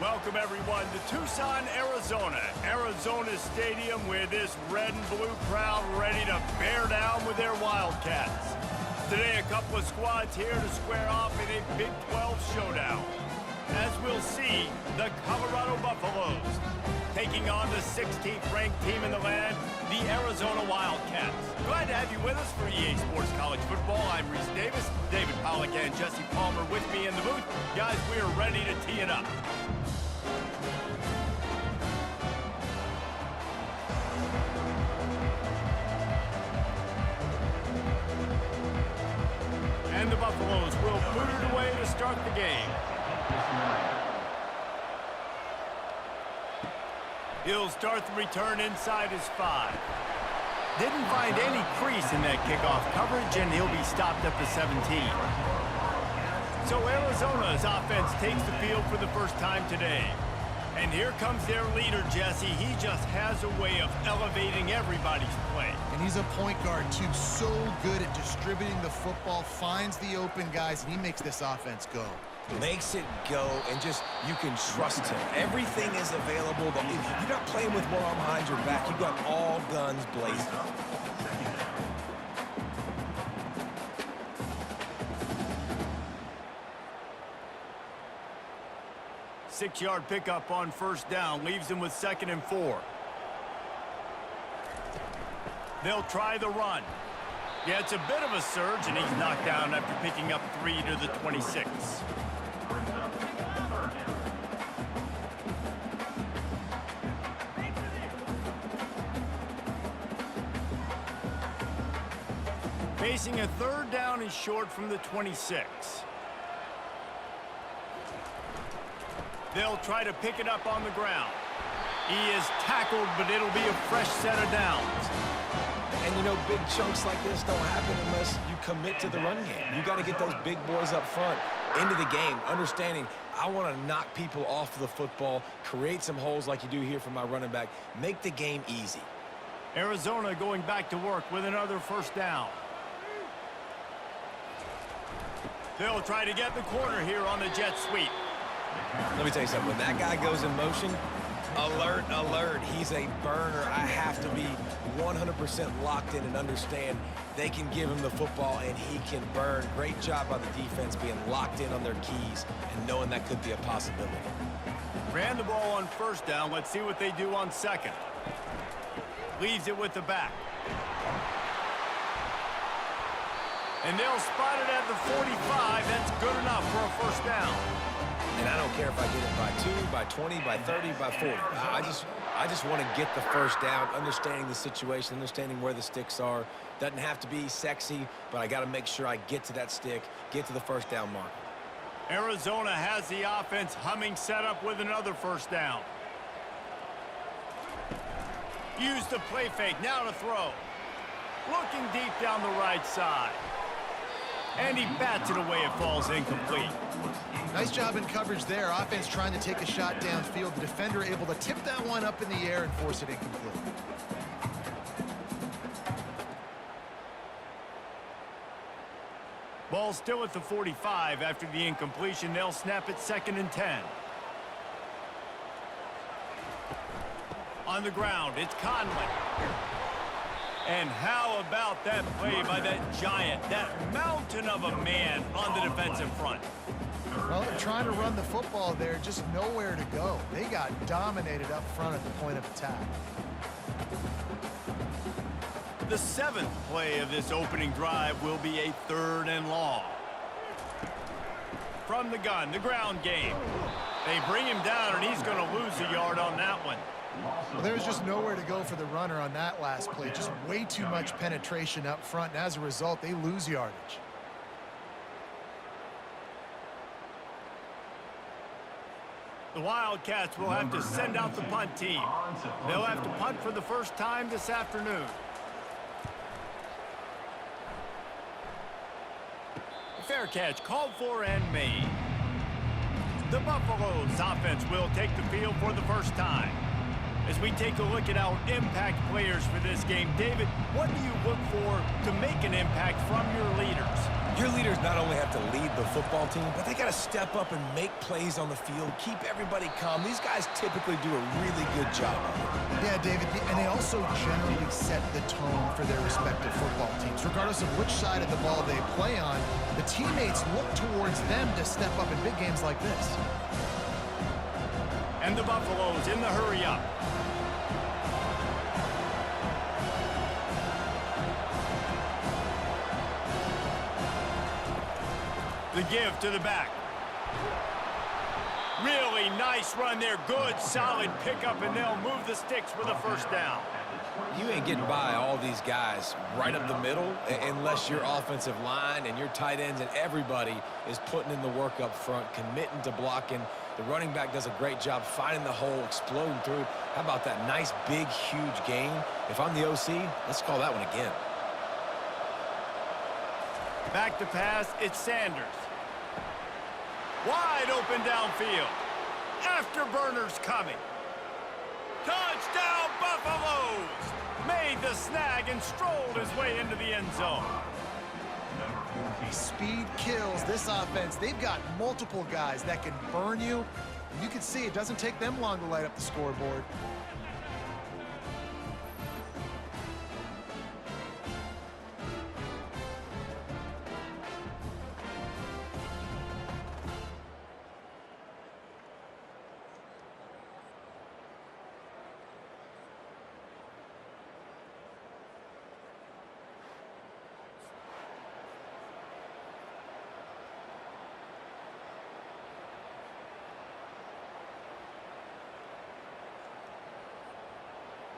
Welcome, everyone, to Tucson, Arizona. Arizona's stadium with this red and blue crowd ready to bear down with their Wildcats. Today, a couple of squads here to square off in a Big 12 showdown. As we'll see, the Colorado Buffaloes taking on the 16th-ranked team in the land, the Arizona Wildcats. Glad to have you with us for EA Sports College Football. I'm Reese Davis, David Pollack and Jesse Palmer with me in the booth. Guys, we are ready to tee it up. And the Buffaloes will boot it away to start the game. He'll start the return inside his 5. Didn't find any crease in that kickoff coverage, and he'll be stopped at the 17. So Arizona's offense takes the field for the first time today. And here comes their leader, Jesse. He just has a way of elevating everybody's play. And he's a point guard, too. So good at distributing the football, finds the open guys, and he makes this offense go. Makes it go, and just, you can trust him. Everything is available. You're not playing with one arm behind your back. You've got all guns blazing. Six-yard pickup on first down, leaves him with 2nd and 4. They'll try the run. Yeah, it's a bit of a surge, and he's knocked down after picking up 3 to the 26. Facing a 3rd down and short from the 26. They'll try to pick it up on the ground. He is tackled, but it'll be a fresh set of downs. And, you know, big chunks like this don't happen unless you commit to the run game. You got to get those big boys up front into the game, understanding I want to knock people off the football, create some holes like you do here for my running back, make the game easy. Arizona going back to work with another first down. They'll try to get the corner here on the jet sweep. Let me tell you something. When that guy goes in motion, alert, alert. He's a burner. I have to be 100% locked in and understand they can give him the football and he can burn. Great job by the defense being locked in on their keys and knowing that could be a possibility. Ran the ball on first down. Let's see what they do on 2nd. Leaves it with the back. And they'll spot it at the 45. That's good enough for a first down. And I don't care if I get it by 2, by 20, by 30, by 40. I just want to get the first down, understanding the situation, understanding where the sticks are. Doesn't have to be sexy, but I got to make sure I get to that stick, get to the first down mark. Arizona has the offense humming, set up with another first down. Use the play fake, now to throw. Looking deep down the right side. And he bats it away, it falls incomplete. Nice job in coverage there. Offense trying to take a shot downfield. The defender able to tip that one up in the air and force it incomplete. Ball still at the 45 after the incompletion. They'll snap it 2nd and 10. On the ground, it's Conley. And how about that play by that giant, that mountain of a man on the defensive front? Well, they're trying to run the football there, just nowhere to go. They got dominated up front at the point of attack. The 7th play of this opening drive will be a 3rd and long. From the gun, the ground game. They bring him down, and he's going to lose a yard on that one. Well, there was just nowhere to go for the runner on that last play. Just way too much penetration up front, and as a result, they lose yardage. The Wildcats will have to send out the punt team. They'll have to punt for the first time this afternoon. Fair catch called for and made. The Buffaloes offense will take the field for the first time. As we take a look at our impact players for this game, David, what do you look for to make an impact from your leaders? Your leaders not only have to lead the football team, but they got to step up and make plays on the field, keep everybody calm. These guys typically do a really good job of it. Yeah, David, and they also generally set the tone for their respective football teams. Regardless of which side of the ball they play on, the teammates look towards them to step up in big games like this. And the Buffaloes in the hurry-up. The give to the back. Really nice run there. Good, solid pickup, and they'll move the sticks for the first down. You ain't getting by all these guys right up the middle unless your offensive line and your tight ends and everybody is putting in the work up front, committing to blocking. The running back does a great job finding the hole, exploding through. How about that nice, big, huge gain? If I'm the OC, let's call that one again. Back to pass, it's Sanders. Wide open downfield. Afterburners coming. Touchdown, Buffaloes! Made the snag and strolled his way into the end zone. Speed kills this offense. They've got multiple guys that can burn you. You can see it doesn't take them long to light up the scoreboard.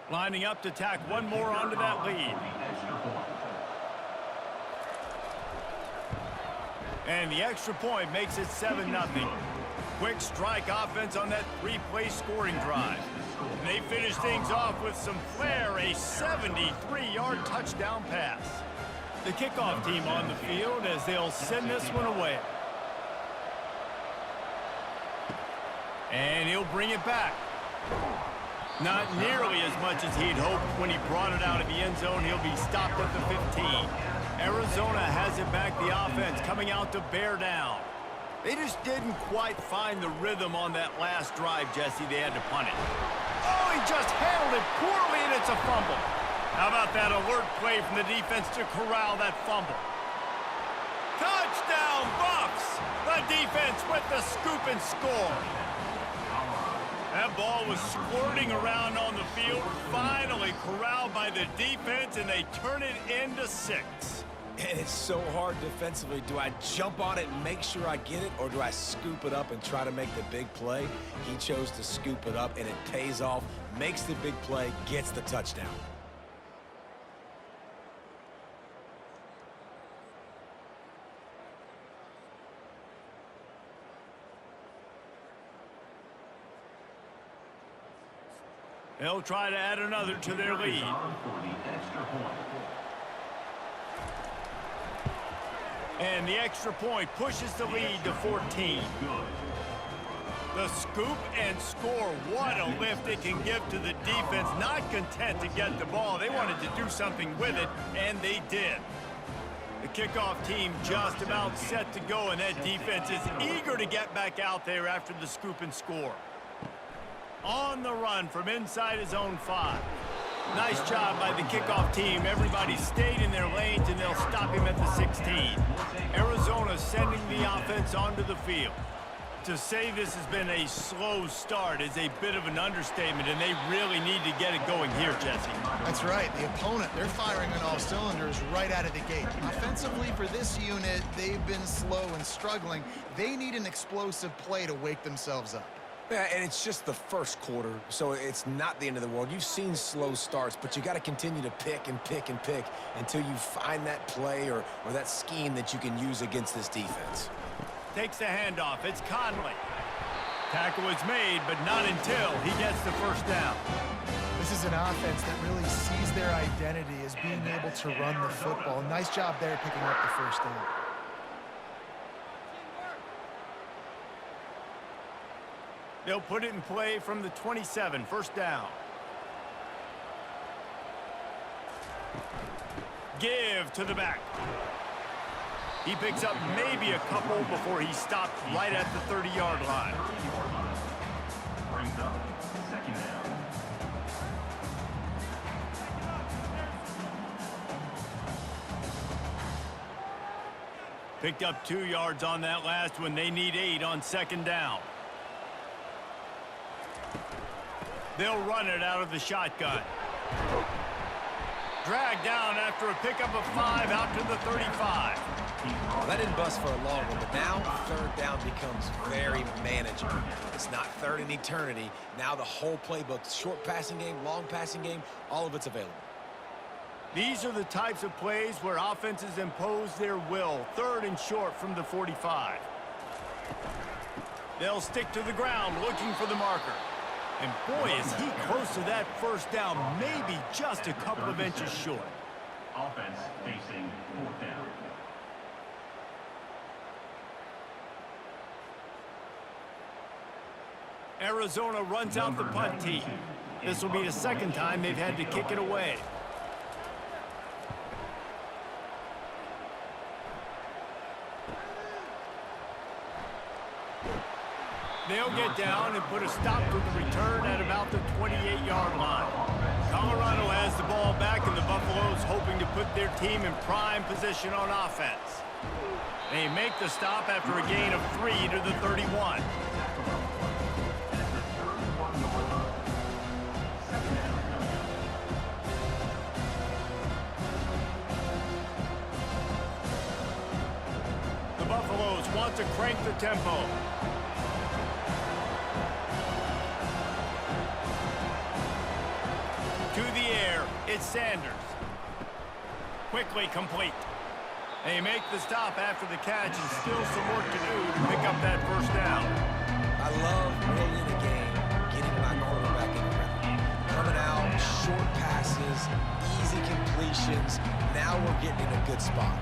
Lining up to tack one more onto that lead. And the extra point makes it 7-0. Quick strike offense on that three-play scoring drive. And they finish things off with some flair, a 73-yard touchdown pass. The kickoff team on the field as they'll send this one away. And he'll bring it back. Not nearly as much as he'd hoped when he brought it out of the end zone. He'll be stopped at the 15. Arizona has it back, the offense coming out to bear down. They just didn't quite find the rhythm on that last drive, Jesse. They had to punt it. Oh, he just handled it poorly, and it's a fumble. How about that alert play from the defense to corral that fumble? Touchdown, Buffs! The defense with the scoop and score. That ball was squirting around on the field, finally corralled by the defense, and they turn it into 6. And it's so hard defensively. Do I jump on it and make sure I get it, or do I scoop it up and try to make the big play? He chose to scoop it up, and it pays off, makes the big play, gets the touchdown. They'll try to add another to their lead. And the extra point pushes the lead to 14. The scoop and score, what a lift it can give to the defense. Not content to get the ball. They wanted to do something with it, and they did. The kickoff team just about set to go, and that defense is eager to get back out there after the scoop and score. On the run from inside his own 5. Nice job by the kickoff team. Everybody stayed in their lanes, and they'll stop him at the 16. Arizona sending the offense onto the field. To say this has been a slow start is a bit of an understatement, and they really need to get it going here, Jesse. That's right. The opponent, they're firing on all cylinders right out of the gate. Offensively, for this unit, they've been slow and struggling. They need an explosive play to wake themselves up. Yeah, and it's just the first quarter, so it's not the end of the world. You've seen slow starts, but you got to continue to pick and pick and pick until you find that play or that scheme that you can use against this defense. Takes the handoff. It's Conley. Tackle is made, but not until he gets the first down. This is an offense that really sees their identity as being able to run the football. Nice job there picking up the first down. They'll put it in play from the 27, first down. Give to the back. He picks up maybe a couple before he stopped right at the 30-yard line. Brings up second down. Picked up 2 yards on that last one. They need 8 on second down. They'll run it out of the shotgun. Dragged down after a pickup of 5 out to the 35. Well, that didn't bust for a long one, but now third down becomes very manageable. It's not third in eternity. Now the whole playbook, short passing game, long passing game, all of it's available. These are the types of plays where offenses impose their will. Third and short from the 45. They'll stick to the ground looking for the marker. And boy, is he close to that first down, maybe just a couple of inches short. Offense facing fourth down. Arizona runs out the punt team. This will be the second time they've had to kick it away. They'll get down and put a stop to the return at about the 28-yard line. Colorado has the ball back, and the Buffaloes hoping to put their team in prime position on offense. They make the stop after a gain of 3 to the 31. The Buffaloes want to crank the tempo. To the air, it's Sanders. Quickly complete. They make the stop after the catch, and still some work to do to pick up that first down. I love early in the game getting my quarterback in rhythm. Coming out, short passes, easy completions. Now we're getting in a good spot.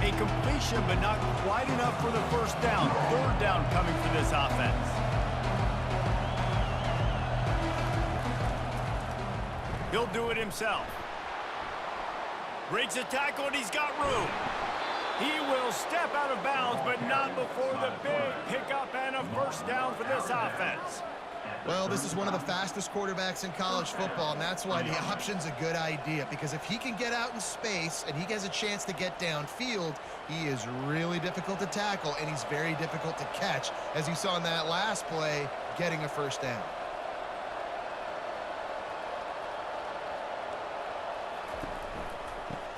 A completion, but not quite enough for the first down. Third down coming for this offense. He'll do it himself. Breaks a tackle, and he's got room. He will step out of bounds, but not before the big pickup and a first down for this offense. Well, this is one of the fastest quarterbacks in college football, and that's why the option's a good idea, because if he can get out in space and he has a chance to get downfield, he is really difficult to tackle, and he's very difficult to catch, as you saw in that last play, getting a first down.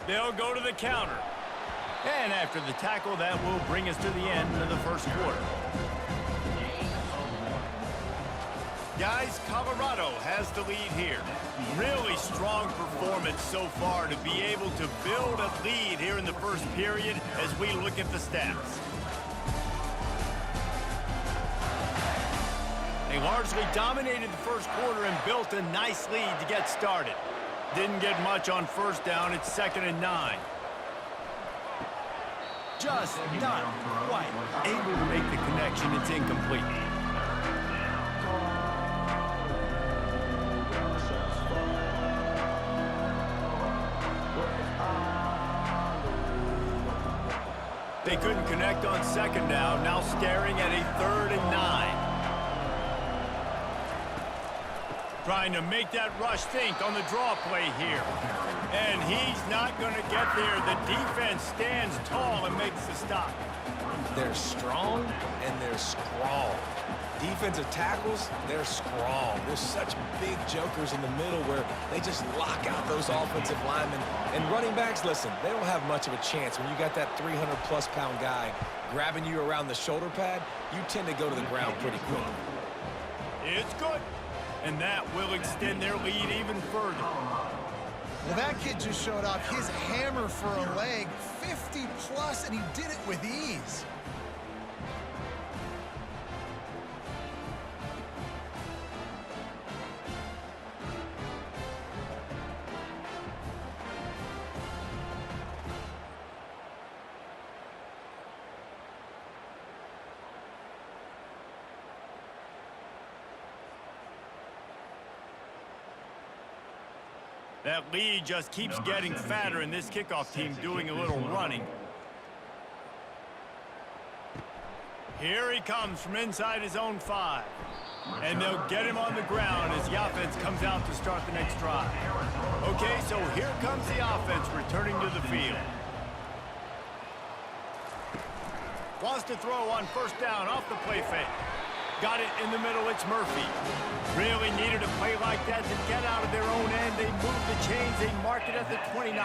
They'll go to the counter. And after the tackle, that will bring us to the end of the first quarter. Guys, Colorado has the lead here. Really strong performance so far to be able to build a lead here in the first period as we look at the stats. They largely dominated the first quarter and built a nice lead to get started. Didn't get much on first down. It's 2nd and 9. Just not quite able to make the connection. It's incomplete. They couldn't connect on 2nd down. Now staring at a 3rd and 9. Trying to make that rush think on the draw play here. And he's not going to get there. The defense stands tall and makes the stop. They're strong and they're scrawl. Defensive tackles, they're scrawl. There's such big jokers in the middle where they just lock out those offensive linemen. And running backs, listen, they don't have much of a chance. When you got that 300-plus pound guy grabbing you around the shoulder pad, you tend to go to the ground pretty quickly. It's good. And that will extend their lead even further. Well, that kid just showed off his hammer for a leg, 50-plus, and he did it with ease. That lead just keeps getting fatter, and this kickoff team doing a little running. Here he comes from inside his own 5. And they'll get him on the ground as the offense comes out to start the next drive. Okay, so here comes the offense returning to the field. Wants to throw on first down off the play fake. Got it in the middle, it's Murphy. Really needed a play like that to get out of their own end. They moved the chains, they marked it at the 29.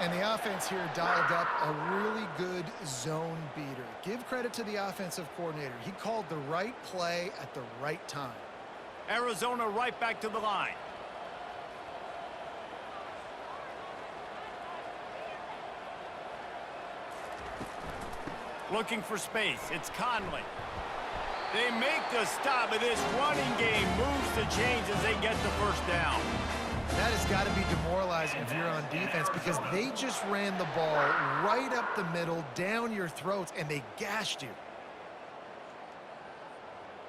And the offense here dialed up a really good zone beater. Give credit to the offensive coordinator. He called the right play at the right time. Arizona right back to the line. Looking for space, it's Conley. They make the stop, but this running game moves the chains as they get the first down. That has got to be demoralizing if you're on defense because they just ran the ball right up the middle, down your throats, and they gashed you.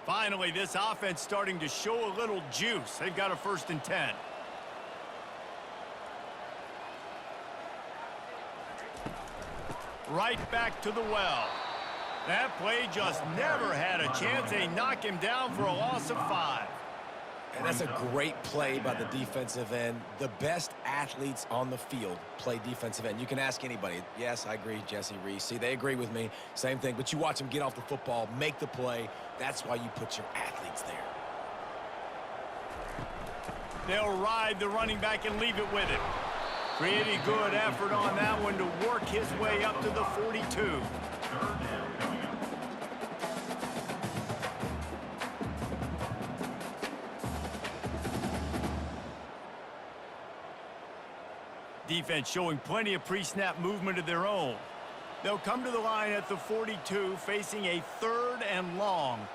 Finally, this offense starting to show a little juice. They've got a 1st and 10. Right back to the well. That play just never had a chance. They knock him down for a loss of 5. And that's a great play by the defensive end. The best athletes on the field play defensive end. You can ask anybody. Yes, I agree, Jesse Reese. See, they agree with me. Same thing. But you watch them get off the football, make the play. That's why you put your athletes there. They'll ride the running back and leave it with him. Pretty good effort on that one to work his way up to the 42. Defense showing plenty of pre-snap movement of their own. They'll come to the line at the 42, facing a 3rd and long.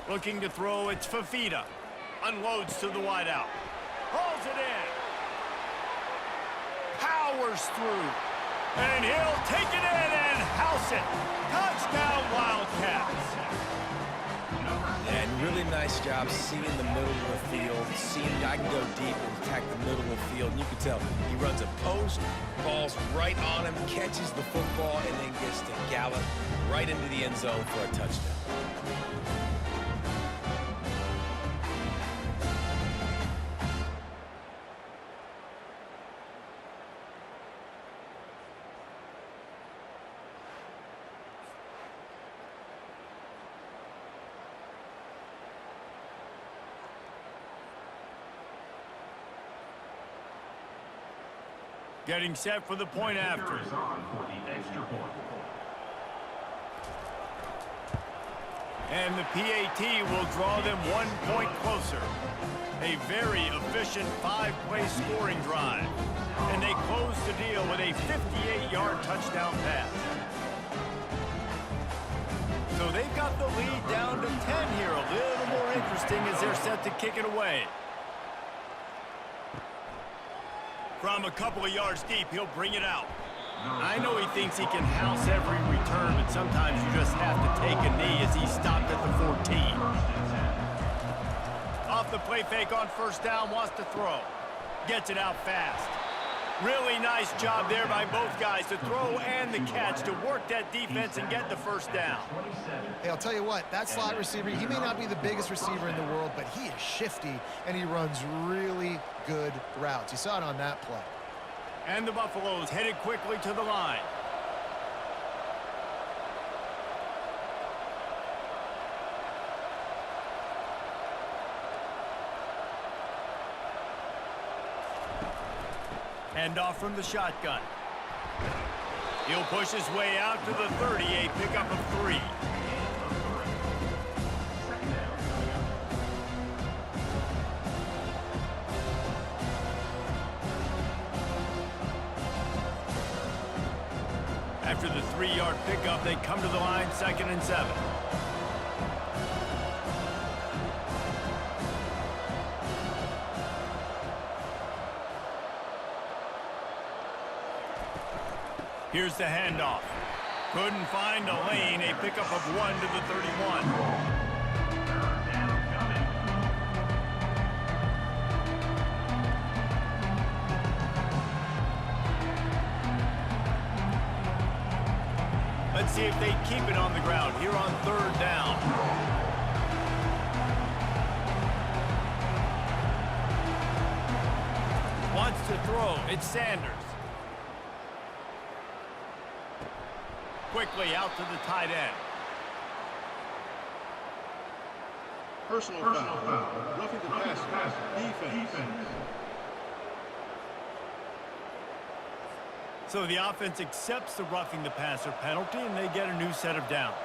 Looking to throw, it's Fafita. Unloads to the wideout. Hauls it in. Powers through. And he'll take it in and house it. Touchdown, Wildcats. And really nice job seeing the middle of the field, seeing the guy can go deep and attack the middle of the field. And you can tell he runs a post, falls right on him, catches the football, and then gets to gallop right into the end zone for a touchdown. Getting set for the point after. And the PAT will draw them 1 point closer. A very efficient 5-play scoring drive. And they close the deal with a 58-yard touchdown pass. So they've got the lead down to 10 here. A little more interesting as they're set to kick it away. From a couple of yards deep, he'll bring it out. I know he thinks he can house every return, but sometimes you just have to take a knee as he stopped at the 14. Off the play fake on first down, wants to throw. Gets it out fast. Really nice job there by both guys to throw and the catch to work that defense and get the first down. Hey, I'll tell you what, that slot receiver, he may not be the biggest receiver in the world, but he is shifty, and he runs really good routes. You saw it on that play. And the Buffaloes headed quickly to the line. Hand off from the shotgun. He'll push his way out to the 30, a pickup of 3. After the 3-yard pickup, they come to the line, 2nd and 7. Here's the handoff. Couldn't find a lane, a pickup of 1 to the 31. Let's see if they keep it on the ground here on 3rd down. Wants to throw. It's Sanders. Quickly out to the tight end. Personal foul. Roughing the passer. Defense. So the offense accepts the roughing the passer penalty, and they get a new set of downs.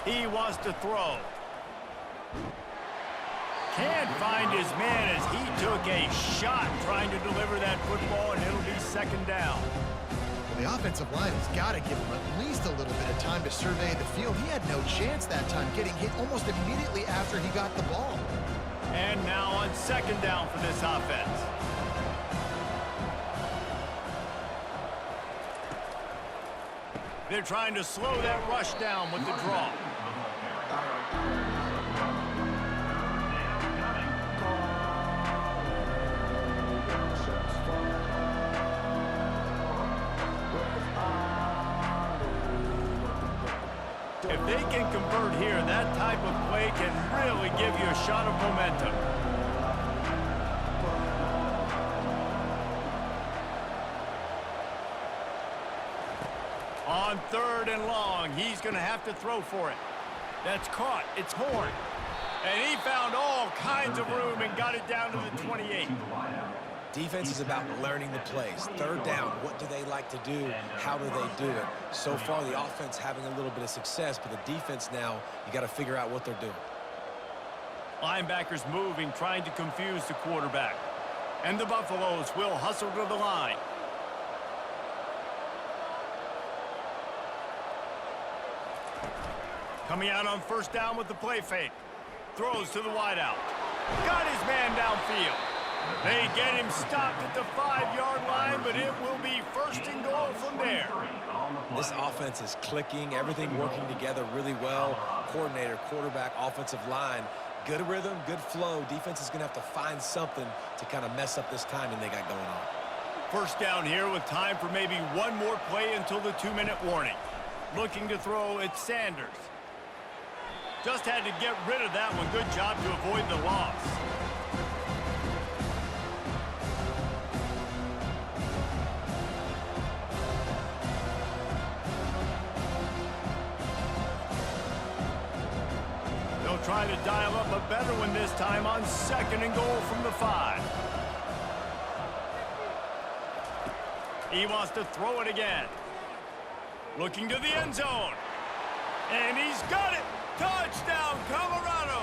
He wants to throw. Can't find his man as he took a shot trying to deliver that football, and it'll be 2nd down. The offensive line has got to give him at least a little bit of time to survey the field. He had no chance that time, getting hit almost immediately after he got the ball. And now on 2nd down for this offense. They're trying to slow that rush down with the draw. If they can convert here, that type of play can really give you a shot of momentum. On 3rd and long, he's going to have to throw for it. That's caught. It's Horn. And he found all kinds of room and got it down to the 28. Defense is about learning the plays. 3rd down, what do they like to do? How do they do it? So far, the offense having a little bit of success, but the defense now, you got to figure out what they're doing. Linebackers moving, trying to confuse the quarterback. And the Buffaloes will hustle to the line. Coming out on 1st down with the play fake. Throws to the wideout. Got his man downfield. They get him stopped at the 5-yard line, but it will be 1st and goal from there. This offense is clicking, everything working together really well. Coordinator, quarterback, offensive line, good rhythm, good flow. Defense is going to have to find something to kind of mess up this timing they got going on. 1st down here with time for maybe one more play until the 2-minute warning. Looking to throw, it's Sanders. Just had to get rid of that one. Good job to avoid the loss. They'll try to dial up a better one this time on 2nd and goal from the 5. He wants to throw it again. Looking to the end zone. And he's got it. Touchdown, Colorado!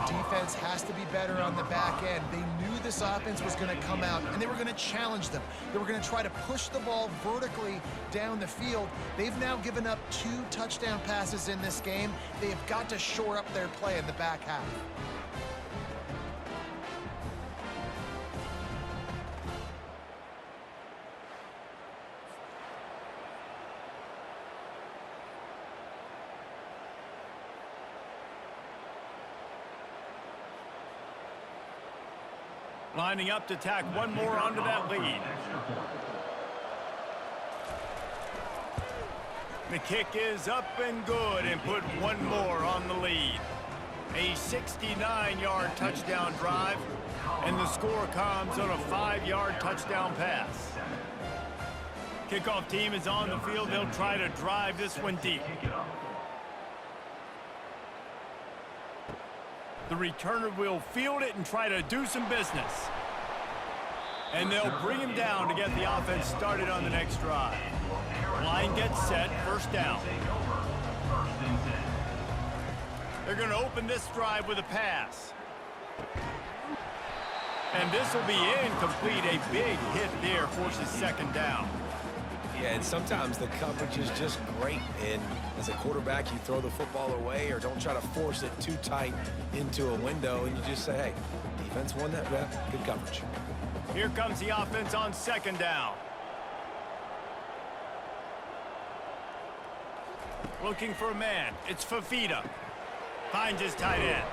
Defense has to be better on the back end. They knew this offense was going to come out, and they were going to challenge them. They were going to try to push the ball vertically down the field. They've now given up 2 touchdown passes in this game. They have got to shore up their play in the back half. Lining up to tack one more onto that lead. The kick is up and good and put one more on the lead. A 69-yard touchdown drive, and the score comes on a 5-yard touchdown pass. Kickoff team is on the field. They'll try to drive this one deep. The returner will field it and try to do some business. And they'll bring him down to get the offense started on the next drive. Line gets set, 1st down. They're going to open this drive with a pass. And this will be incomplete. A big hit there forces 2nd down. Yeah, and sometimes the coverage is just great. And as a quarterback, you throw the football away or don't try to force it too tight into a window, and you just say, hey, defense won that rep. Good coverage. Here comes the offense on 2nd down. Looking for a man. It's Fafita. Finds his tight end.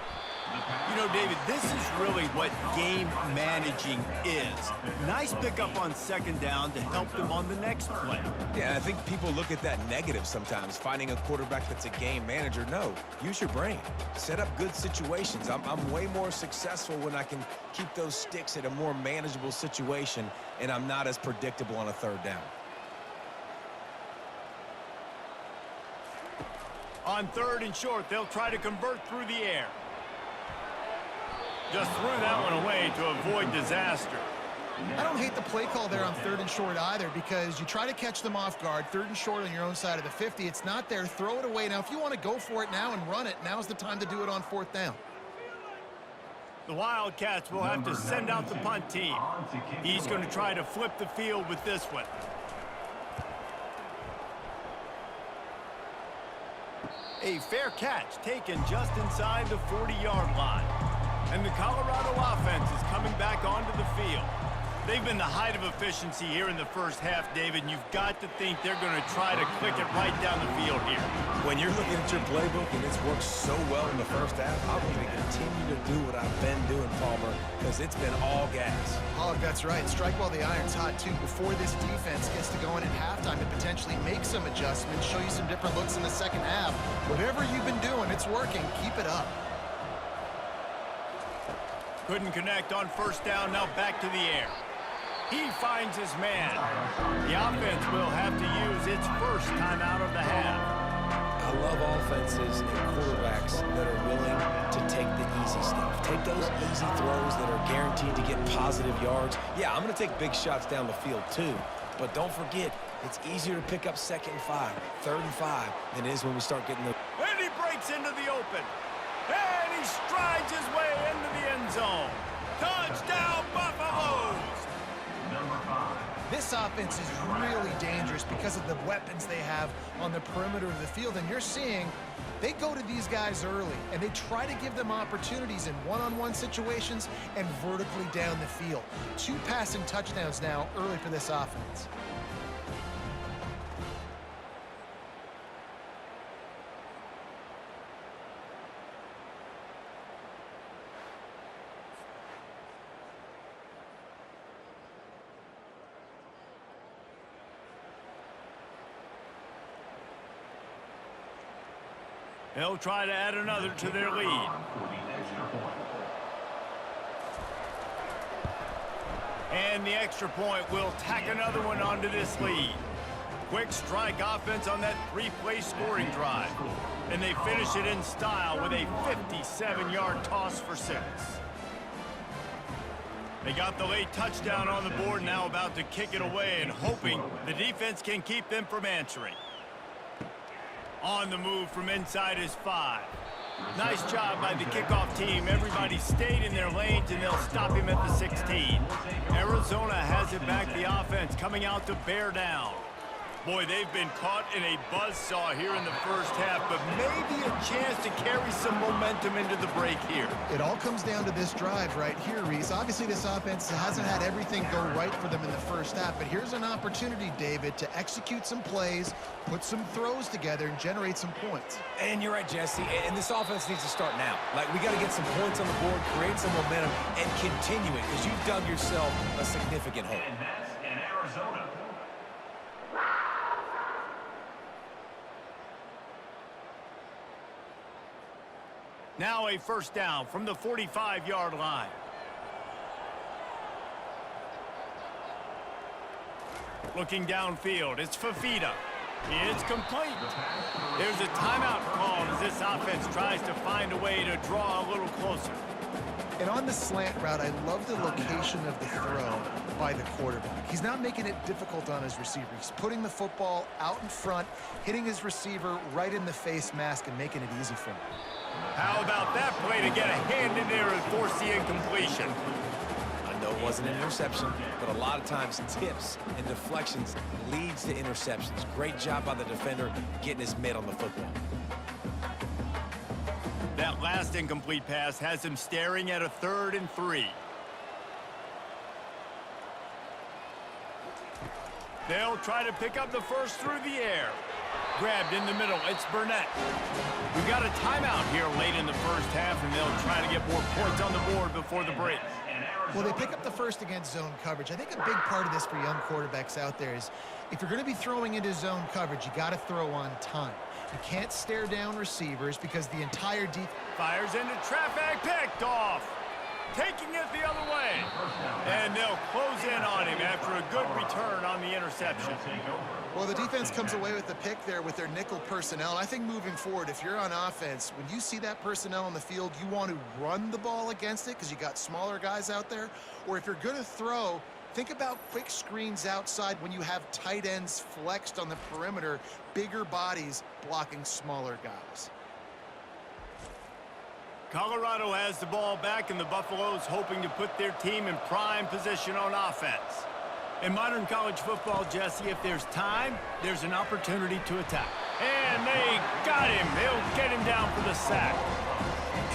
You know, David, this is really what game managing is. Nice pickup on second down to help them on the next play. Yeah, I think people look at that negative sometimes, finding a quarterback that's a game manager. No, use your brain. Set up good situations. I'm way more successful when I can keep those sticks at a more manageable situation, and I'm not as predictable on a third down. On third and short, they'll try to convert through the air. Just threw that one away to avoid disaster. I don't hate the play call there on third and short either, because you try to catch them off guard. Third and short on your own side of the 50. It's not there. Throw it away. Now, if you want to go for it now and run it, now's the time to do it on fourth down. The Wildcats will have to send out the punt team. He's going to try to flip the field with this one. A fair catch taken just inside the 40-yard line. And the Colorado offense is coming back onto the field. They've been the height of efficiency here in the first half, David, and you've got to think they're going to try to click it right down the field here. When you're looking at your playbook and it's worked so well in the first half, I'm going to continue to do what I've been doing, Palmer, because it's been all gas. Oh, that's right. Strike while the iron's hot, too. Before this defense gets to going at halftime and potentially make some adjustments, show you some different looks in the second half. Whatever you've been doing, it's working. Keep it up. Couldn't connect on first down, now back to the air. He finds his man. The offense will have to use its first timeout of the half. I love offenses and quarterbacks that are willing to take the easy stuff. Take those easy throws that are guaranteed to get positive yards. Yeah, I'm going to take big shots down the field too. But don't forget, it's easier to pick up second and 5, third and 5 than it is when we start getting the... And he breaks into the open. And he strides his way into the end zone. Touchdown, Buffaloes! This offense is really dangerous because of the weapons they have on the perimeter of the field. And you're seeing they go to these guys early, and they try to give them opportunities in one-on-one situations and vertically down the field. 2 passing touchdowns now early for this offense. They'll try to add another to their lead. And the extra point will tack another one onto this lead. Quick strike offense on that 3-play scoring drive. And they finish it in style with a 57-yard toss for 6. They got the late touchdown on the board, now about to kick it away and hoping the defense can keep them from answering. On the move from inside his 5. Nice job by the kickoff team. Everybody stayed in their lanes, and they'll stop him at the 16. Arizona has it back, the offense coming out to bear down. Boy, they've been caught in a buzzsaw here in the first half, but maybe a chance to carry some momentum into the break here. It all comes down to this drive right here, Reese. Obviously, this offense hasn't had everything go right for them in the first half, but here's an opportunity, David, to execute some plays, put some throws together, and generate some points. And you're right, Jesse, and this offense needs to start now. Like, we got to get some points on the board, create some momentum, and continue it, because you've dug yourself a significant hole. And that's in Arizona. Now a first down from the 45-yard line. Looking downfield, it's Fafita. It's complete. There's a timeout called as this offense tries to find a way to draw a little closer. And on the slant route, I love the location of the throw by the quarterback. He's not making it difficult on his receiver. He's putting the football out in front, hitting his receiver right in the face mask and making it easy for him. How about that play to get a hand in there and force the incompletion? I know it wasn't an interception, but a lot of times tips and deflections leads to interceptions. Great job by the defender getting his mitt on the football. That last incomplete pass has him staring at a 3rd and 3. They'll try to pick up the first through the air. grabbed in the middle. It's Burnett. We got a timeout here late in the first half, and they'll try to get more points on the board before the break. Well, they pick up the first against zone coverage. I think a big part of this for young quarterbacks out there is if you're going to be throwing into zone coverage, you got to throw on time. You can't stare down receivers because the entire defense fires into traffic, picked off. Taking it the other way. And they'll close in on him after a good return on the interception. Well, the defense comes away with the pick there with their nickel personnel. I think moving forward, if you're on offense, when you see that personnel on the field, you want to run the ball against it because you got smaller guys out there. Or if you're going to throw, think about quick screens outside when you have tight ends flexed on the perimeter, bigger bodies blocking smaller guys. Colorado has the ball back, and the Buffaloes hoping to put their team in prime position on offense. In modern college football, Jesse, if there's time, there's an opportunity to attack. And they got him. They'll get him down for the sack.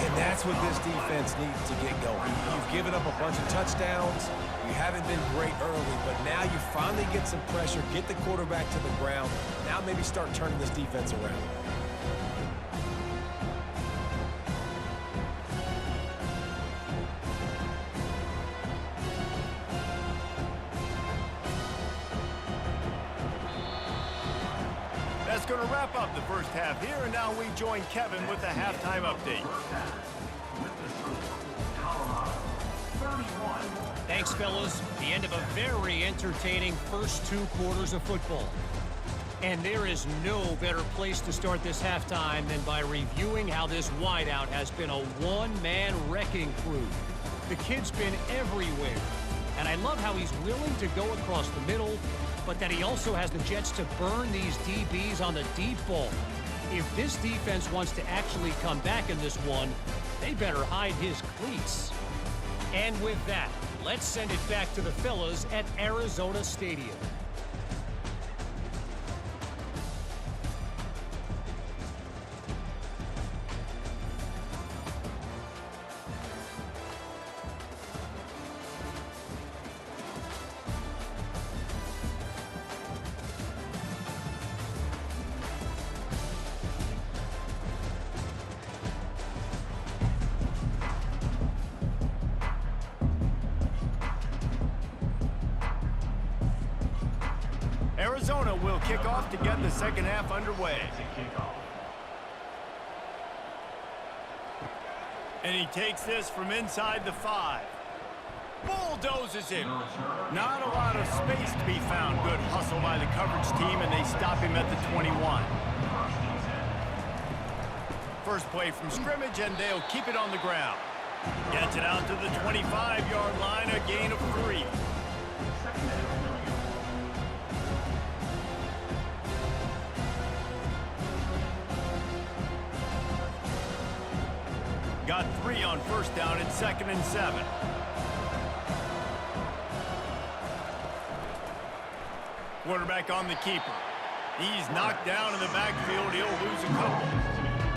And that's what this defense needs to get going. You've given up a bunch of touchdowns. You haven't been great early, but now you finally get some pressure, get the quarterback to the ground. Now maybe start turning this defense around. That's going to wrap up the first half here, and now we join Kevin with the halftime update. Thanks, fellas. The end of a very entertaining first 2 quarters of football. And there is no better place to start this halftime than by reviewing how this wideout has been a one-man wrecking crew. The kid's been everywhere. And I love how he's willing to go across the middle, but that he also has the jets to burn these DBs on the deep ball. If this defense wants to actually come back in this one, they better hide his cleats. And with that, let's send it back to the fellas at Arizona Stadium. Arizona will kick off to get the second half underway. And he takes this from inside the 5. Bulldozes him. Not a lot of space to be found. Good hustle by the coverage team, and they stop him at the 21. First play from scrimmage, and they'll keep it on the ground. Gets it out to the 25-yard line, a gain of 3. Got 3 on first down. It's 2nd and 7. Quarterback on the keeper. He's knocked down in the backfield. He'll lose a couple.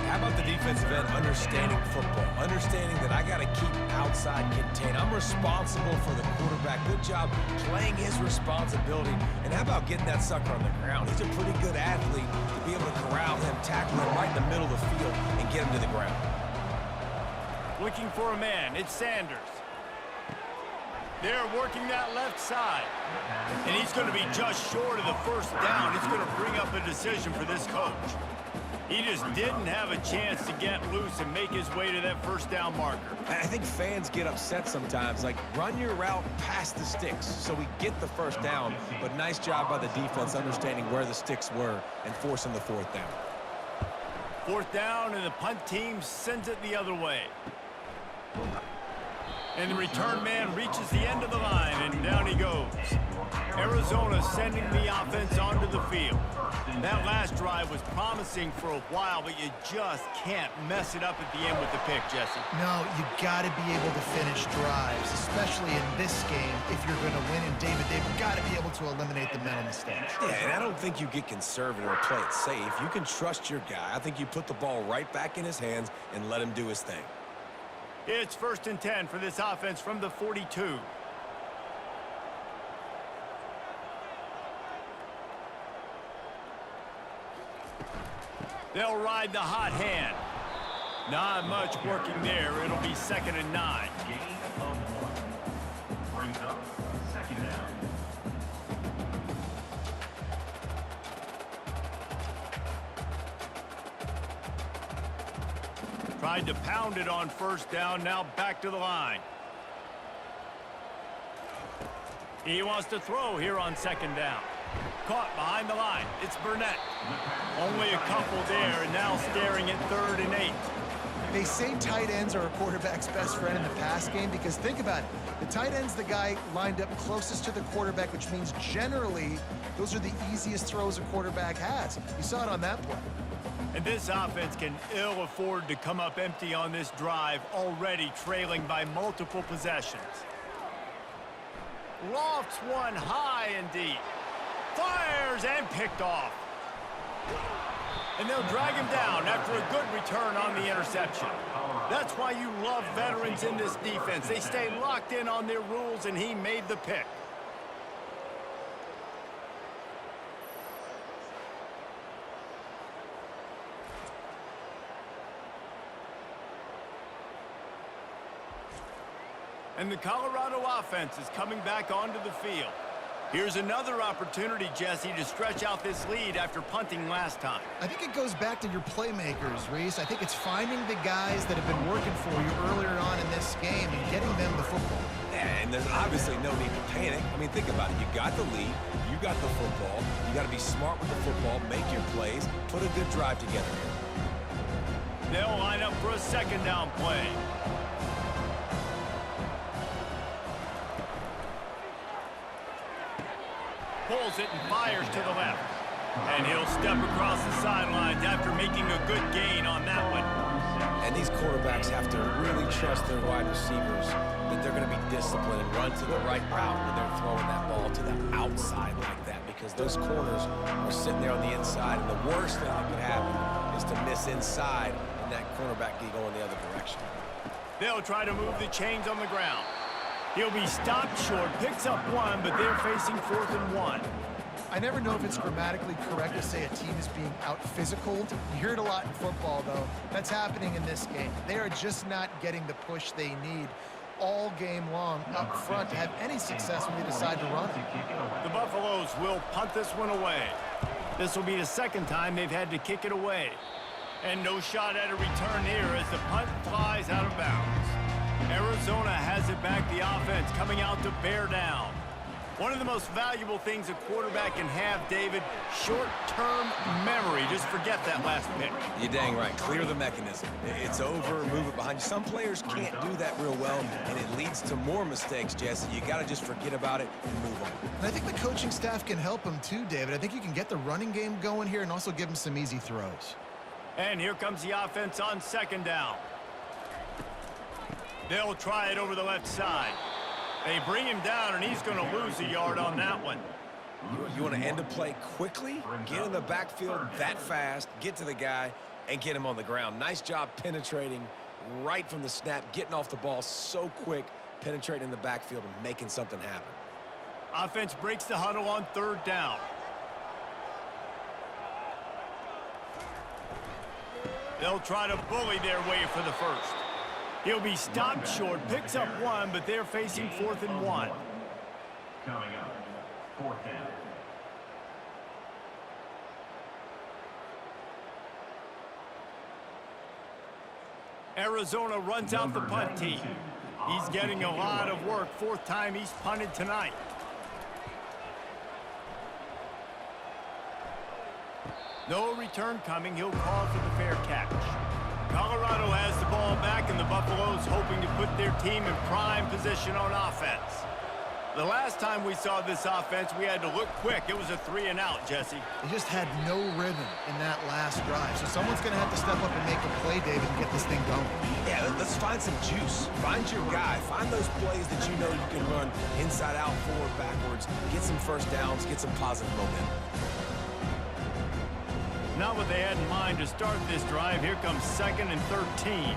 How about the defensive end understanding football, understanding that I got to keep outside contained. I'm responsible for the quarterback. Good job playing his responsibility. And how about getting that sucker on the ground? He's a pretty good athlete to be able to corral him, tackle him right in the middle of the field, and get him to the ground. Looking for a man. It's Sanders. They're working that left side. And he's going to be just short of the first down. It's going to bring up a decision for this coach. He just didn't have a chance to get loose and make his way to that first down marker. I think fans get upset sometimes, like run your route past the sticks so we get the first down, but nice job by the defense understanding where the sticks were and forcing the 4th down. 4th down, and the punt team sends it the other way. And the return man reaches the end of the line, and down he goes. Arizona sending the offense onto the field. That last drive was promising for a while, but you just can't mess it up at the end with the pick, Jesse. No, you got to be able to finish drives, especially in this game. If you're going to win, and David, they've got to be able to eliminate the mental mistakes. Yeah, and I don't think you get conservative or play it safe. You can trust your guy. I think you put the ball right back in his hands and let him do his thing. It's 1st and 10 for this offense from the 42. They'll ride the hot hand. Not much working there. It'll be 2nd and 9. Gain of 1. Brings up 2nd down. Tried to pound it on 1st down. Now back to the line. He wants to throw here on 2nd down. Caught behind the line. It's Burnett. Only a couple there, and now staring at 3rd and 8. They say tight ends are a quarterback's best friend in the pass game because think about it. The tight end's the guy lined up closest to the quarterback, which means generally those are the easiest throws a quarterback has. You saw it on that play. And this offense can ill afford to come up empty on this drive, already trailing by multiple possessions. Lofts one high and deep. Fires and picked off. And they'll drag him down after a good return on the interception. That's why you love veterans in this defense. They stay locked in on their rules, and he made the pick. And the Colorado offense is coming back onto the field. Here's another opportunity, Jesse, to stretch out this lead after punting last time. I think it goes back to your playmakers, Reese. I think it's finding the guys that have been working for you earlier on in this game and getting them the football. Yeah, and there's obviously no need to panic. I mean, think about it. You got the lead. You got the football. You got to be smart with the football, make your plays, put a good drive together here. They'll line up for a 2nd down play. Pulls it and fires to the left. And he'll step across the sidelines after making a good gain on that one. And these quarterbacks have to really trust their wide receivers that they're going to be disciplined and run to the right route when they're throwing that ball to the outside like that, because those corners are sitting there on the inside, and the worst thing that could happen is to miss inside and that cornerback can go in the other direction. They'll try to move the chains on the ground. He'll be stopped short, picks up 1, but they're facing 4th and 1. I never know if it's grammatically correct to say a team is being out-physicaled. You hear it a lot in football, though. That's happening in this game. They are just not getting the push they need all game long up front to have any success when they decide to run it. The Buffaloes will punt this one away. This will be the 2nd time they've had to kick it away. And no shot at a return here as the punt flies out of bounds. Arizona has it back, the offense coming out to bear down. One of the most valuable things a quarterback can have, David, short-term memory. Just forget that last pick. You're dang right. Clear the mechanism. It's over, move it behind you. Some players can't do that real well, and it leads to more mistakes, Jesse. You got to just forget about it and move on. And I think the coaching staff can help him too, David. I think you can get the running game going here and also give him some easy throws. And here comes the offense on 2nd down. They'll try it over the left side. They bring him down, and he's going to lose a yard on that one. You want to end a play quickly, get in the backfield that fast, get to the guy, and get him on the ground. Nice job penetrating right from the snap, getting off the ball so quick, penetrating in the backfield and making something happen. Offense breaks the huddle on 3rd down. They'll try to bully their way for the 1st. He'll be stopped short, picks up 1, but they're facing 4th and 1. Coming up, 4th down. Arizona runs out the punt team. He's getting a lot of work. 4th time he's punted tonight. No return coming. He'll call for the fair catch. Colorado has the ball back, and the Buffaloes hoping to put their team in prime position on offense. The last time we saw this offense, we had to look quick. It was a 3-and-out, Jesse. They just had no rhythm in that last drive. So someone's going to have to step up and make a play, David, and get this thing going. Yeah, let's find some juice. Find your guy. Find those plays that you know you can run inside out, forward, backwards. Get some 1st downs. Get some positive momentum. Not what they had in mind to start this drive. Here comes 2nd and 13.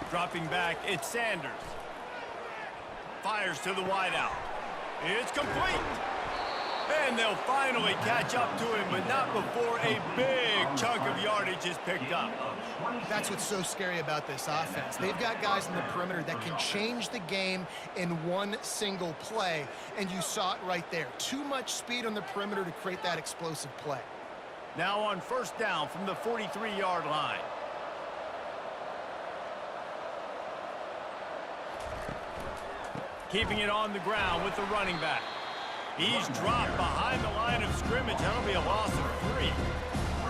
Dropping back, it's Sanders. Fires to the wideout. It's complete. And they'll finally catch up to him, but not before a big chunk of yardage is picked up. That's what's so scary about this offense. They've got guys in the perimeter that can change the game in one single play, and you saw it right there. Too much speed on the perimeter to create that explosive play. Now on first down from the 43-yard line. Keeping it on the ground with the running back. He's dropped behind the line of scrimmage. That'll be a loss of 3.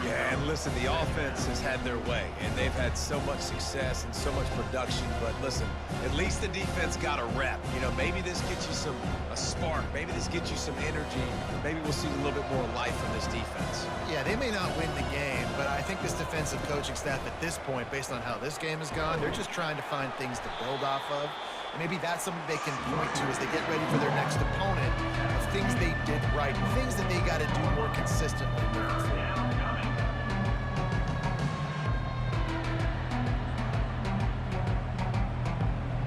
Yeah, and listen, the offense has had their way, and they've had so much success and so much production. But listen, at least the defense got a rep. You know, maybe this gets you a spark. Maybe this gets you some energy. Maybe we'll see a little bit more life from this defense. Yeah, they may not win the game, but I think this defensive coaching staff at this point, based on how this game has gone, they're just trying to find things to build off of. And maybe that's something they can point to as they get ready for their next opponent, of things they did right, things that they got to do more consistently moving forward.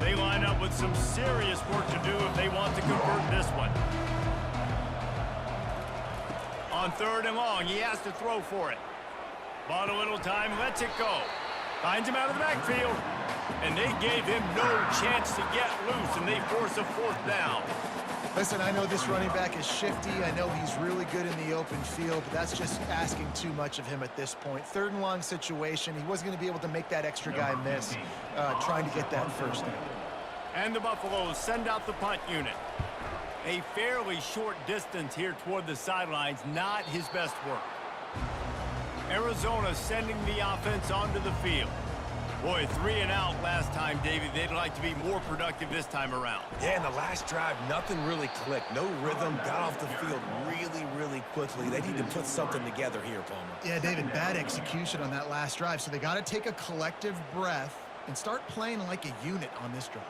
They line up with some serious work to do if they want to convert this one. On 3rd and long, he has to throw for it. Bought a little time, lets it go. Finds him out of the backfield. And they gave him no chance to get loose, and they force a 4th down. Listen, I know this running back is shifty. I know he's really good in the open field, but that's just asking too much of him at this point. 3rd and long situation. He wasn't going to be able to make that extra guy miss, trying to get that first down. And the Buffaloes send out the punt unit. A fairly short distance here toward the sidelines, not his best work. Arizona sending the offense onto the field. Boy, 3 and out last time, David. They'd like to be more productive this time around. Yeah, in the last drive, nothing really clicked. No rhythm, got off the field really, really quickly. They need to put something together here, Palmer. Yeah, David, bad execution on that last drive, so they got to take a collective breath and start playing like a unit on this drive.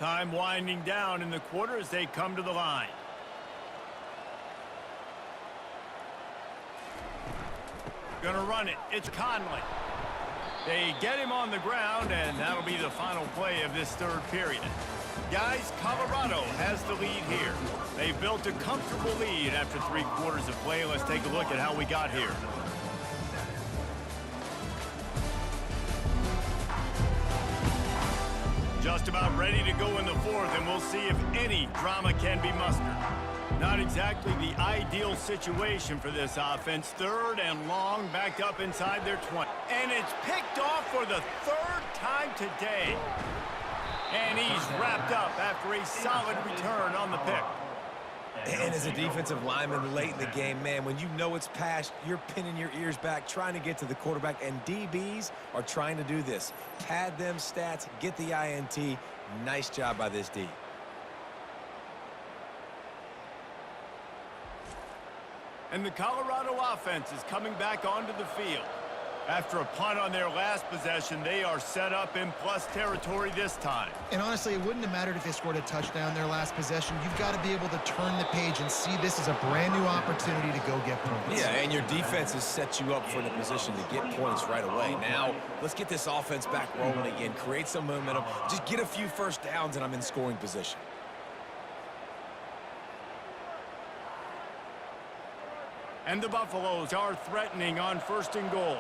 Time winding down in the quarter as they come to the line. Gonna run it. It's Conley. They get him on the ground, and that'll be the final play of this 3rd period. Guys, Colorado has the lead here. They've built a comfortable lead after 3 quarters of play. Let's take a look at how we got here. Just about ready to go in the 4th, and we'll see if any drama can be mustered. Not exactly the ideal situation for this offense. 3rd and long, backed up inside their 20. And it's picked off for the 3rd time today. And he's wrapped up after a solid return on the pick. And as a defensive lineman late in the game, man, when you know it's past, you're pinning your ears back, trying to get to the quarterback, and DBs are trying to do this. Pad them stats, get the INT. Nice job by this D. And the Colorado offense is coming back onto the field. After a punt on their last possession, they are set up in plus territory this time. And honestly, it wouldn't have mattered if they scored a touchdown their last possession. You've got to be able to turn the page and see this as a brand new opportunity to go get points. Yeah, and your defense has set you up for the position to get points right away. Now, let's get this offense back rolling again, create some momentum, just get a few first downs, and I'm in scoring position. And the Buffaloes are threatening on 1st and goal.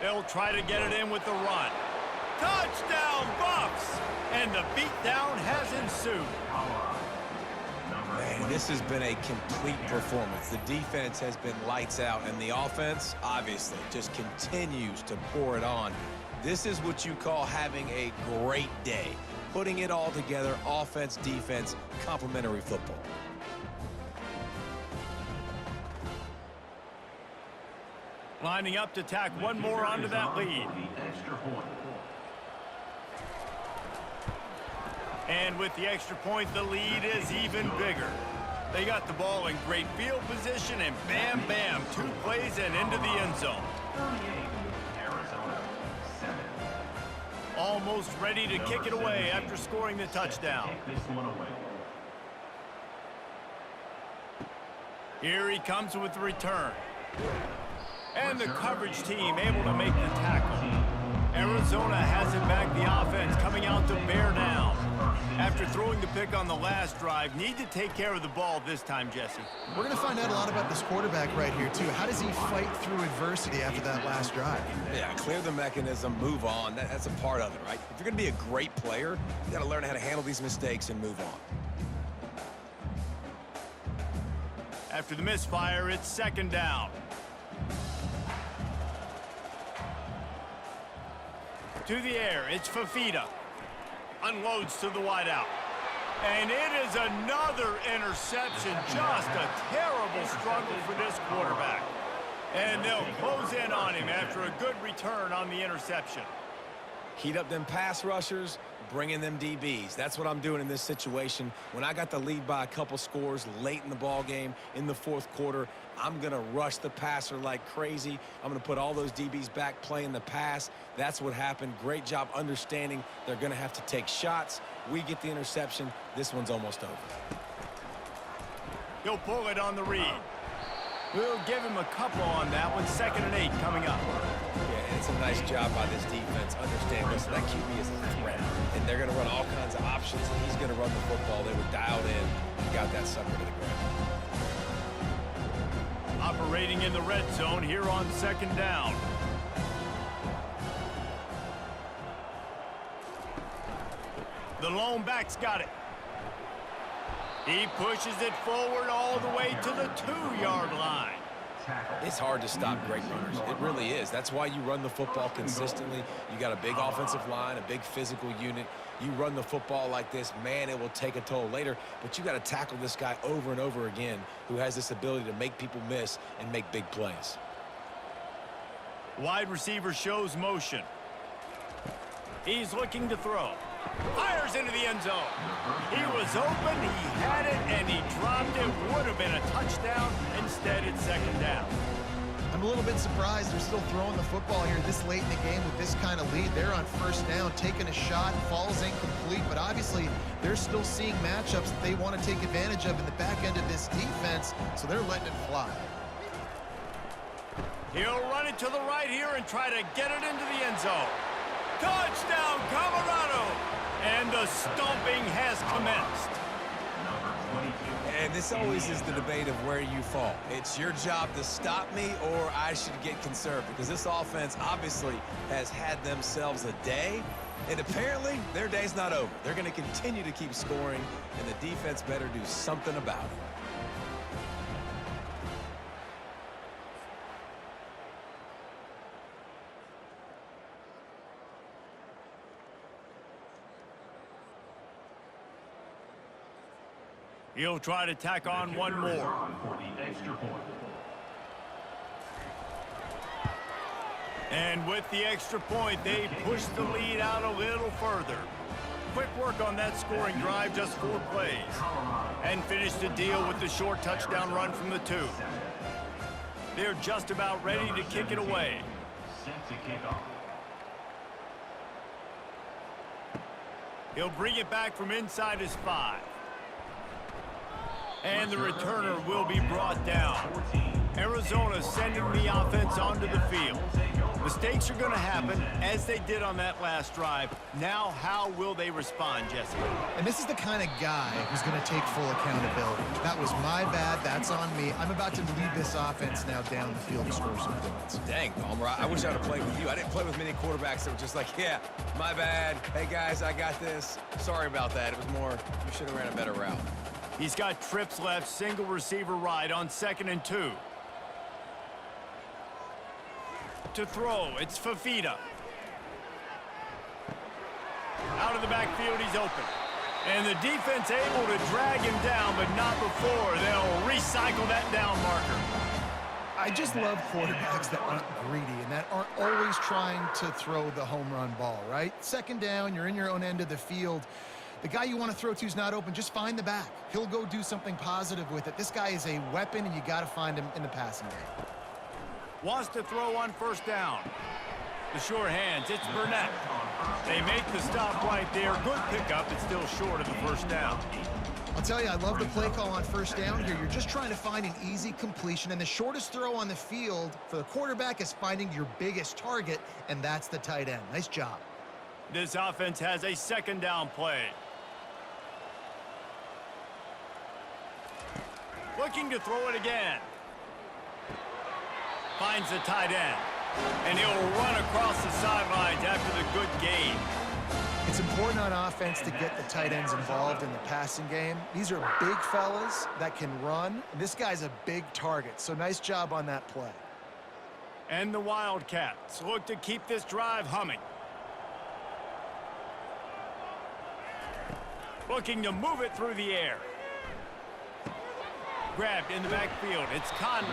They'll try to get it in with the run. Touchdown, Buffs! And the beatdown has ensued. Man, this has been a complete performance. The defense has been lights out, and the offense, obviously, just continues to pour it on. This is what you call having a great day. Putting it all together, offense, defense, complementary football. Lining up to tack one more onto that lead. And with the extra point, the lead is even bigger. They got the ball in great field position, and bam, bam, 2 plays and into the end zone. Almost ready to kick it away after scoring the touchdown. Here he comes with the return. And the coverage team able to make the tackle. Arizona has it back, the offense coming out to bear down. After throwing the pick on the last drive, need to take care of the ball this time, Jesse. We're going to find out a lot about this quarterback right here, too. How does he fight through adversity after that last drive? Yeah, clear the mechanism, move on. That's a part of it, right? If you're going to be a great player, you got to learn how to handle these mistakes and move on. After the misfire, it's second down. To the air, it's Fafita. Unloads to the wideout. And it is another interception. Just a terrible struggle for this quarterback. And they'll close in on him after a good return on the interception. Heat up them pass rushers, bring in them DBs. That's what I'm doing in this situation. When I got the lead by a couple scores late in the ball game in the fourth quarter, I'm going to rush the passer like crazy. I'm going to put all those DBs back playing the pass. That's what happened. Great job understanding they're going to have to take shots. We get the interception. This one's almost over. He'll pull it on the read. We'll give him a couple on that one. 2nd and 8 coming up. Yeah, it's a nice job by this defense. Understand, listen, that QB is a threat. And they're going to run all kinds of options. He's going to run the football. They were dialed in and got that sucker to the ground. Operating in the red zone here on 2nd down. The lone back's got it. He pushes it forward all the way to the 2-yard line. It's hard to stop great runners. It really is. That's why you run the football consistently. You got a big offensive line, a big physical unit. You run the football like this, man, it will take a toll later. But you got to tackle this guy over and over again who has this ability to make people miss and make big plays. Wide receiver shows motion. He's looking to throw. Fires into the end zone. He was open, he had it, and he dropped it. Would have been a touchdown. Instead, it's 2nd down. I'm a little bit surprised they're still throwing the football here this late in the game with this kind of lead. They're on 1st down, taking a shot, falls incomplete, but obviously they're still seeing matchups that they want to take advantage of in the back end of this defense, so they're letting it fly. He'll run it to the right here and try to get it into the end zone. Touchdown, Colorado! And the stomping has commenced. And this always is the debate of where you fall. It's your job to stop me or I should get conservative, because this offense obviously has had themselves a day, and apparently their day's not over. They're going to continue to keep scoring, and the defense better do something about it. He'll try to tack on one more. And with the extra point, they push the lead out a little further. Quick work on that scoring drive, just 4 plays. And finish the deal with the short touchdown run from the 2. They're just about ready to kick it away. He'll bring it back from inside his 5. And the returner will be brought down. Arizona sending the offense onto the field. Mistakes are going to happen, as they did on that last drive. Now, how will they respond, Jesse? And this is the kind of guy who's going to take full accountability. That was my bad. That's on me. I'm about to lead this offense now down the field to score some points. Dang, Palmer, I wish I would have played with you. I didn't play with many quarterbacks that were just like, yeah, my bad. Hey, guys, I got this. Sorry about that. It was more, you should have ran a better route. He's got trips left, single receiver right on 2nd and 2. To throw, it's Fafita. Out of the backfield, he's open. And the defense able to drag him down, but not before. They'll recycle that down marker. I just love quarterbacks that aren't greedy and that aren't always trying to throw the home run ball, right? 2nd down, you're in your own end of the field. The guy you want to throw to is not open. Just find the back. He'll go do something positive with it. This guy is a weapon, and you got to find him in the passing game. Wants to throw on 1st down. The sure hands, it's Burnett. They make the stop right there. Good pickup. It's still short of the 1st down. I'll tell you, I love the play call on first down here. You're just trying to find an easy completion, and the shortest throw on the field for the quarterback is finding your biggest target, and that's the tight end. Nice job. This offense has a second down play. Looking to throw it again. Finds the tight end. And he'll run across the sidelines after the good gain. It's important on offense to get the tight ends involved in the passing game. These are big fellas that can run. This guy's a big target, so nice job on that play. And the Wildcats look to keep this drive humming. Looking to move it through the air. Grabbed in the backfield. It's Conley.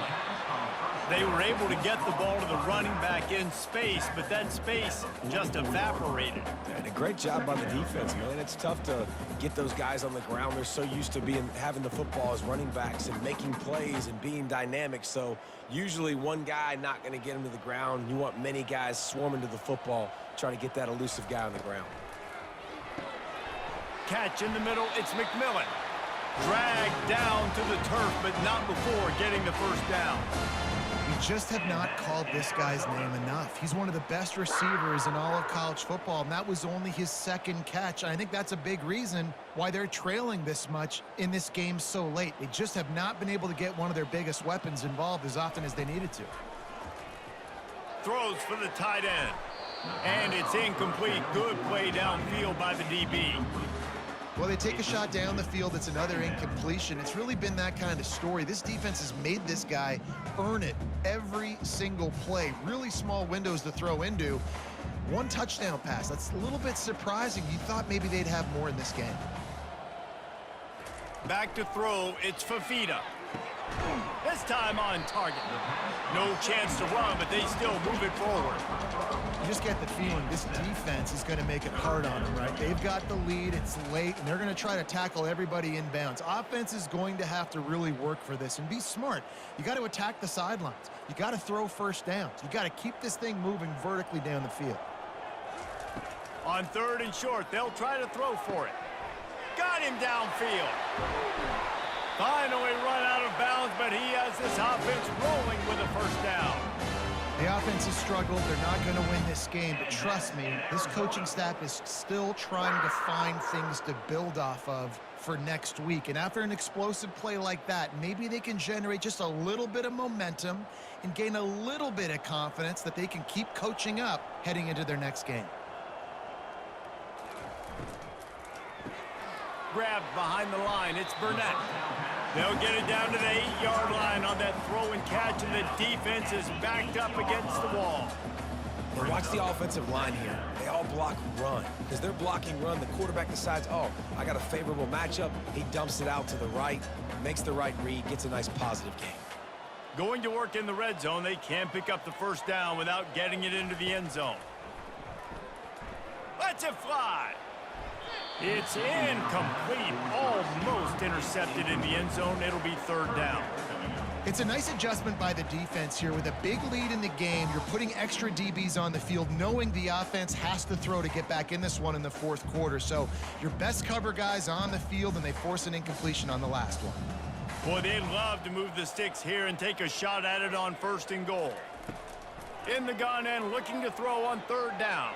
They were able to get the ball to the running back in space, but that space just evaporated. And a great job by the defense, man. It's tough to get those guys on the ground. They're so used to having the football as running backs and making plays and being dynamic. So usually one guy not going to get him to the ground. You want many guys swarming to the football, trying to get that elusive guy on the ground. Catch in the middle. It's McMillan. Dragged down to the turf, but not before getting the first down. We just have not called this guy's name enough. He's one of the best receivers in all of college football, and that was only his second catch. I think that's a big reason why they're trailing this much in this game so late. They just have not been able to get one of their biggest weapons involved as often as they needed to. Throws for the tight end. And it's incomplete. Good play downfield by the DB. Well, they take a shot down the field. It's another incompletion. It's really been that kind of story. This defense has made this guy earn it every single play. Really small windows to throw into. One touchdown pass. That's a little bit surprising. You thought maybe they'd have more in this game. Back to throw. It's Fafita. This time on target. No chance to run, but they still move it forward. You just get the feeling this defense is going to make it hard on them, right? They've got the lead, it's late, and they're going to try to tackle everybody inbounds. Offense is going to have to really work for this and be smart. You got to attack the sidelines. You got to throw first downs. You got to keep this thing moving vertically down the field. On third and short, they'll try to throw for it. Got him downfield. Finally run out of bounds, but he has this offense rolling with a first down. The offense has struggled. They're not going to win this game, but trust me, this coaching staff is still trying to find things to build off of for next week. And after an explosive play like that, maybe they can generate just a little bit of momentum and gain a little bit of confidence that they can keep coaching up heading into their next game. Grabbed behind the line. It's Burnett. They'll get it down to the 8-yard line on that throw and catch, and the defense is backed up against the wall. Well, watch the offensive line here. They all block run. Because they're blocking run, the quarterback decides, oh, I got a favorable matchup. He dumps it out to the right, makes the right read, gets a nice positive gain. Going to work in the red zone, they can't pick up the first down without getting it into the end zone. Lets it fly. It's incomplete, almost intercepted in the end zone. It'll be third down. It's a nice adjustment by the defense here. With a big lead in the game, you're putting extra DBs on the field, knowing the offense has to throw to get back in this one in the fourth quarter. So your best cover guys on the field, and they force an incompletion on the last one. Boy, they'd love to move the sticks here and take a shot at it on first and goal. In the gun end, looking to throw on third down.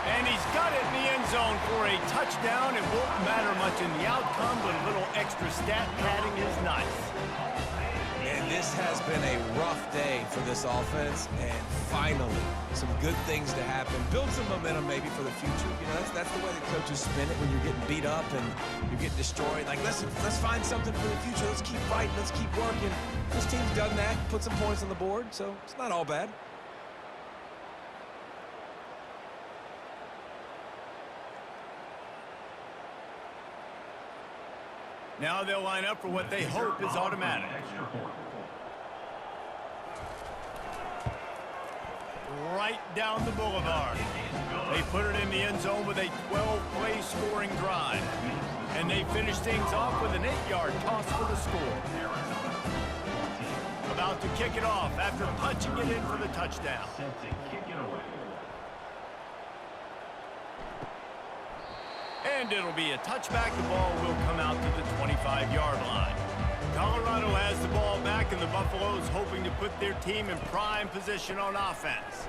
And he's got it in the end zone for a touchdown. It won't matter much in the outcome, but a little extra stat padding is nice. And this has been a rough day for this offense, and finally, some good things to happen. Build some momentum maybe for the future. You know, that's the way the coaches spin it when you're getting beat up and you're getting destroyed. Like, let's find something for the future. Let's keep fighting. Let's keep working. This team's done that, put some points on the board, so it's not all bad. Now they'll line up for what they hope is automatic. Right down the boulevard. They put it in the end zone with a 12-play scoring drive. And they finish things off with an 8-yard toss for the score. About to kick it off after punching it in for the touchdown. And it'll be a touchback. The ball will come out to the 25-yard line. Colorado has the ball back, and the Buffaloes hoping to put their team in prime position on offense.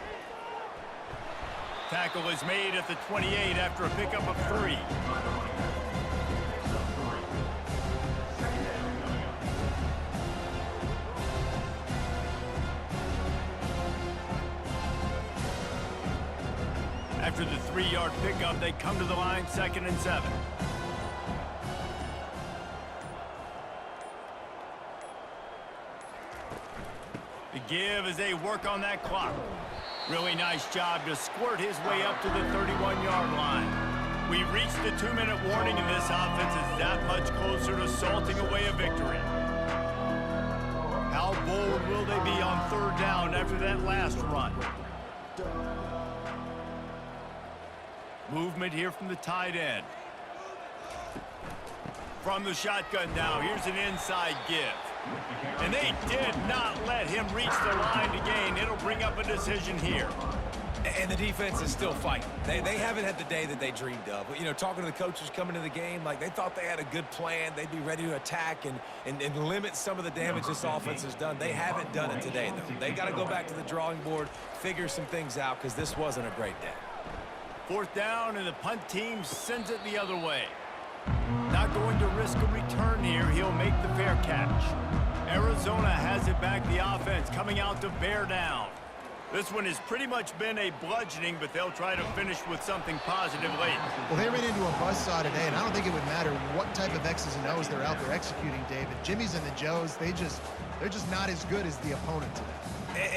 Tackle is made at the 28 after a pickup of 3. After the 3-yard pickup, they come to the line, 2nd and 7. The give as they work on that clock. Really nice job to squirt his way up to the 31-yard line. We reached the 2-minute warning, and this offense is that much closer to salting away a victory. How bold will they be on 3rd down after that last run? Movement here from the tight end. From the shotgun now, here's an inside give. And they did not let him reach the line to gain. It'll bring up a decision here. And the defense is still fighting. They haven't had the day that they dreamed of. You know, talking to the coaches coming to the game, like they thought they had a good plan. They'd be ready to attack and limit some of the damage this offense has done. They haven't done it today, though. They got to go back to the drawing board, figure some things out, because this wasn't a great day. 4th down, and the punt team sends it the other way. Not going to risk a return here. He'll make the fair catch. Arizona has it back, the offense coming out to bear down. This one has pretty much been a bludgeoning, but they'll try to finish with something positive late. Well, they ran into a buzzsaw today, and I don't think it would matter what type of X's and O's they're out there executing, David. Jimmy's and the Joes, they're just not as good as the opponent today.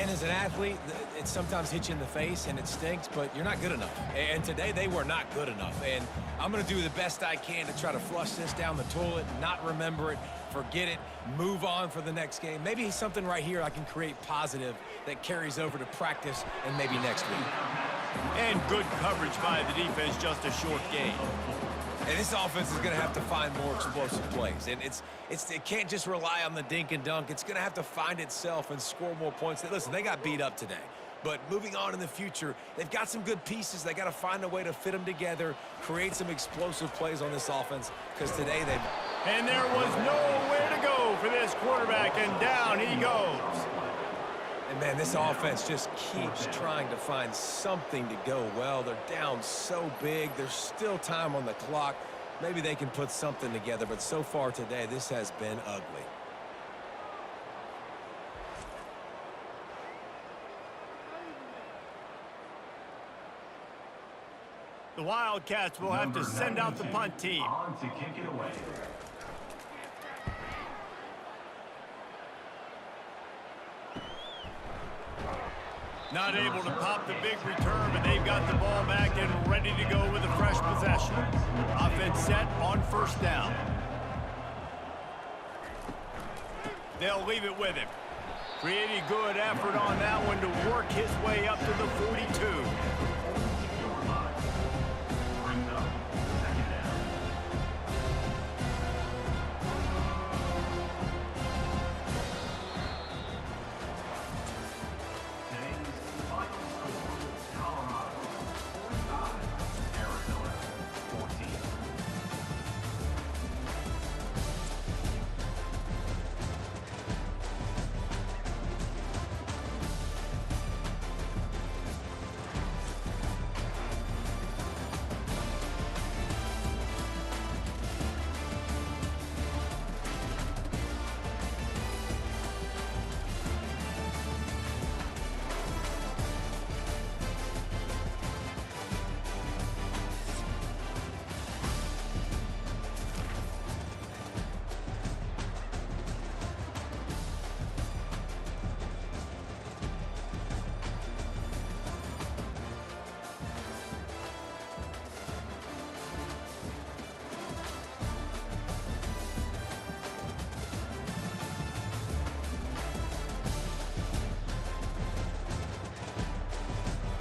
And as an athlete, it sometimes hits you in the face and it stinks, but you're not good enough. And today they were not good enough. And I'm going to do the best I can to try to flush this down the toilet, not remember it, forget it, move on for the next game. Maybe something right here I can create positive that carries over to practice and maybe next week. And good coverage by the defense, just a short gain. And this offense is going to have to find more explosive plays. And it can't just rely on the dink and dunk. It's going to have to find itself and score more points. Listen, they got beat up today. But moving on in the future, they've got some good pieces. They got to find a way to fit them together, create some explosive plays on this offense, because today they've... And there was nowhere to go for this quarterback, and down he goes. And, man, this offense just keeps trying to find something to go well. They're down so big. There's still time on the clock. Maybe they can put something together, but so far today, this has been ugly. The Wildcats will have to send out the punt team. On to kick it away. Not able to pop the big return, but they've got the ball back and ready to go with a fresh possession. Offense set on 1st down. They'll leave it with him. Pretty good effort on that one to work his way up to the 42.